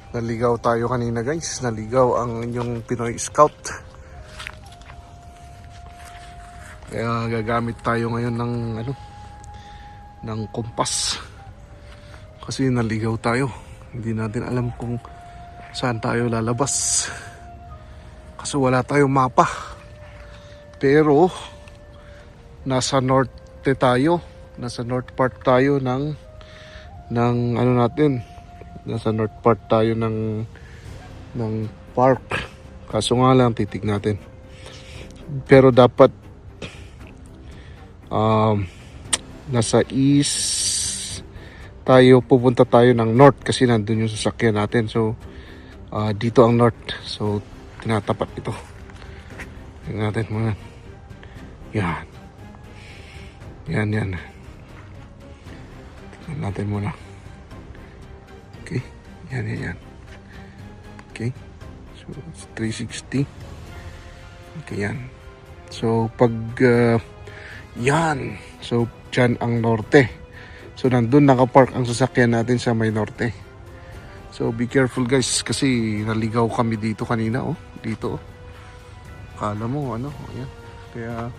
Naligaw tayo kanina guys. Naligaw ang inyong Pinoy Scout. Kaya gagamit tayo ngayon ng ng kompas. Kasi naligaw tayo. Hindi natin alam kung saan tayo lalabas. Kasi wala tayong mapa. Pero nasa norte tayo. Nasa north part tayo ng ano natin. Nasa north part tayo ng park. Kaso nga lang titig natin. Pero dapat nasa east tayo, pupunta tayo ng north kasi nandun yung sasakyan natin. So dito ang north. So tinatapat ito. Tingnan natin muna. Yan. Tingnan natin muna. Okay. Yan. Okay. So it's 360. Okay, yan. So pag yan. So dyan ang norte. So nandun nakapark ang sasakyan natin sa may norte. So be careful guys kasi naligaw kami dito kanina dito. Kala mo ayan. Kaya